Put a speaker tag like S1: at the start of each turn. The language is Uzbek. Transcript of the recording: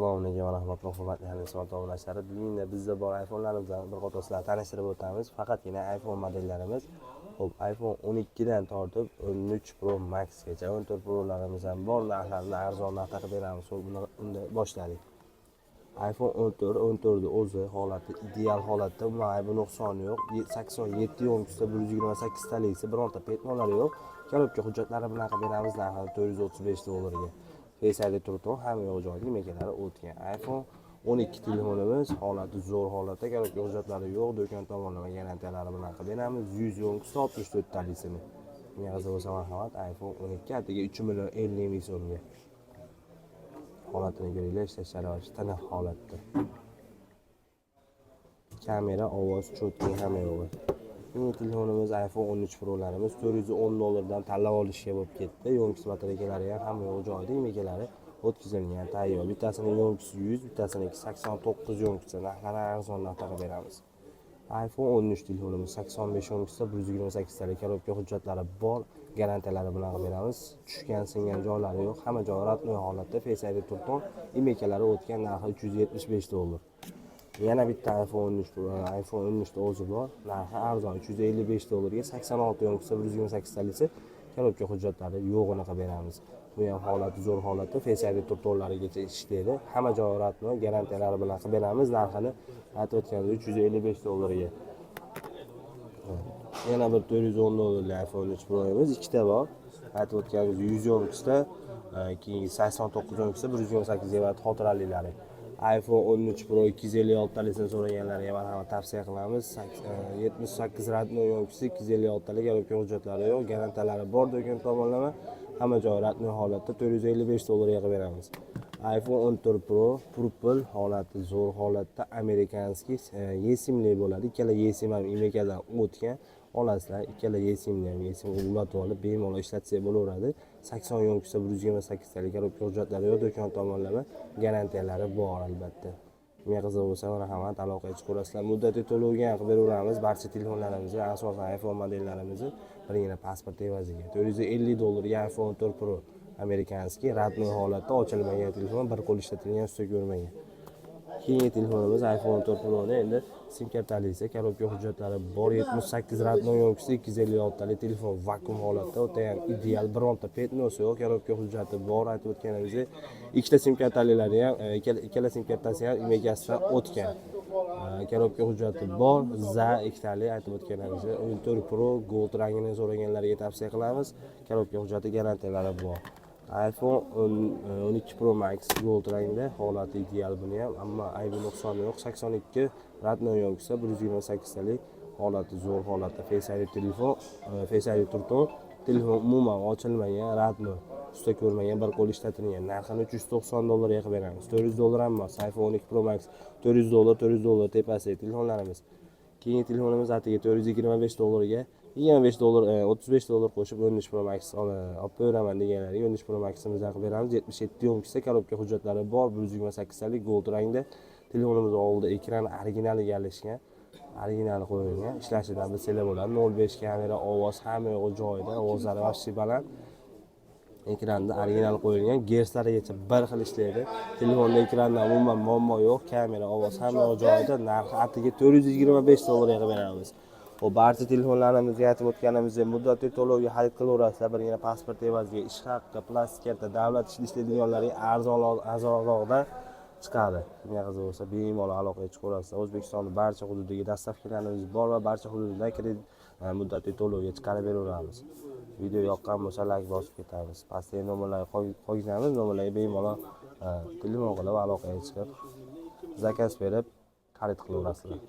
S1: Assalomu alaykum va rahmatullohi hurmatli hamyurtlar tomoshabinlar. Bugun bizda bor iPhone'larimizdan bir qator sizlarga tanishtirib o'tamiz. Faqatgina iPhone modellarimiz. Xo'p, iPhone 12 dan tortib 13 Pro Max gacha 14 Pro'larimiz ham bor. Narxlarni arzon narxda qilib beramiz. Unda boshladik. iPhone 14 o'zi holati ideal holatda, umuman aybi nuqsoni yo'q. 87 yo'nkusida 128 talisi, bironta petnolari yo'q. Korobka hujjatlari bilan qilib beramiz narxini $435 ga. Face ID turibdi, hamma yo'q joyda nimagalari o'tgan. iPhone 12 telefonimiz holati zo'r holatda, korobka hujjatlari yo'q, do'kon tomonlama garantiyalari bilan qilib beramiz. 100 yo'nkusida 64 talisini. Menga qiziq bo'lsa marhamat, iPhone 12 atigi 3,50 ming so'mga. Holatini ko'ringlar, ishlash sharoiti tiniq holatda. Kamera, ovoz, cho'tlik hamma yo'q. Buning telefonimiz iPhone 13 Pro'larimiz $410 dan tanlab olishga bo'lib ketdi. Yo'nkus batarekalari ham hamma yo'q joyda, nimagalari o'tkazilgan tayyor. Bittasining yo'nkusi 100, bittasining 89 yo'nkusi. Narxlari arzon narxda qilib beramiz. iPhone 13 telefonimiz 85 yo'nkusida 128 talik korobka hujjatlari bor, garantiyalari bilan qilib beramiz. Tushgan, singan joylari yo'q, hamma joyi ratnoy holatda, Face ID turton, imekalari o'tgan, narxi $375. Yana bitta iPhone 13 Pro, iPhone 13 da o'zi bor, narxi arzon $355 ga 86 yo'nkusida 128 talisi korobka hujjatlari yo'g'ini qilib beramiz. Bu ham holati zo'r holatda, Face ID turtonlarigacha ishlaydi. Hamma joyi ratnoy, garantiyalari bilan qilib beramiz. Narxini aytib o'tganimiz $355 ga. Yana bir $410 iPhone 13 Pro'miz ikkita bor. Aytib o'tganimiz 100 yo'nkusida, keyin 89 yo'nkusida 128 ga xotiralilari. iPhone 13 Pro 256 talisini so'raganlarga marhamat tavsiya qilamiz. 78 ratnoy yo'nkusi 256 talik korobka hujjatlari yo'q, garantiyalari bor, do'kon tomonlama hamma joyi ratnoy holatda $455 ga qilib beramiz. iPhone 14 Pro purple holati zo'r holatda, amerikanskiy eSIMli bo'ladi. Ikkala eSIM ham imekadan o'tgan. Olasizlar, ikkala eSIMni ham eSIMga ulatib olib bemalol ishlatsak bo'laveradi. 80 yo'nkusida 128 talik korobka hujjatlari yo'q, do'kon tomonlama garantiyalari bor albatta. Menga qiziq bo'lsa marhamat aloqaga chiqaverasizlar. Muddatiy to'lovga ham qilib beraveramiz. Barcha telefonlarimizga, asosan iPhone modelllarimizni birgina pasport evaziga. $450 ga iPhone 14 Pro amerikanskiy ratnoy holatda, ochilmagan telefon, bir qo'l ishlatilgan, usta ko'rmagan. Keyingi telefonimiz iPhone 14 Pro'da endi sim kartalisi, korobka hujjatlari bor, 78 ratnoy yo'nkusida 256 talik telefon, vakuum holatda, o'ta ham ideal, bironta petnosi yo'q, korobka hujjati bor. Aytib o'tganimizdek, ikkita sim kartalari ham, ikkala sim kartasi ham imekasidan o'tgan. Korobka hujjati bor, ikkitalik aytib o'tganimizdek 14 Pro Gold rangini so'raganlarga tavsiya qilamiz. Korobka hujjati garantiyalari bor. iPhone 12 Pro Max Gold rangda, holati ideal buni ham, ammo aybi nuqsoni yo'q. 82 ratnoy yo'nkusida 128 talik, holati zo'r holatda, Face ID telefon, Face ID turton, telefon umuman ochilmagan, ratnoy, usta ko'rmagan, bir qo'l ishlatilgan. Narxini $390 ga qilib beramiz. $400 ham emas. iPhone 12 Pro Max $400 tepasi telefonlarimiz. Keyingi telefonimiz atigi $425 ga $25 $35 qo'shib 13 Pro Max olib beraman deganlarga 13 Pro Max'imizni qilib beramiz. 77 yo'nkusida korobka hujjatlari bor, 128 talik gold rangda. Telefonimiz oldida ekrani original egallashgan, original qo'yilgan. Ishlashidan bilsanglar bo'ladi. 05 kamera, ovoz hamma yo'q joyida, ovozlari vashti baland. Ekranda original qo'yilgan, gerslarigacha bir xil ishlaydi. Telefonda ekranda umuman muammo yo'q, kamera, ovoz hamma yo'q joyida. Narxi atigi $425 ga qilib beramiz. O barcha telefonlarimizga aytib o'tganimizdek muddatiy to'lovga xarid qilaverasizlar. Birgina pasport evaziga ish haqqi, plastik karta, davlat ish ishlaydiganlarga arzonroqdan chiqadi. Menga qiziq bo'lsa bemalol aloqaga chiqaverasizlar. O'zbekistonning barcha hududiga dastavkalarimiz bor va barcha hududdan kredit muddatiy to'lovga chiqarib beraveramiz. Video yoqqan bo'lsa like bosib ketamiz. Pastdagi nomerlarga qo'yganmiz, nomerlarga bemalol telefon qilib aloqaga chiqib zakaz berib xarid qilaverasizlar.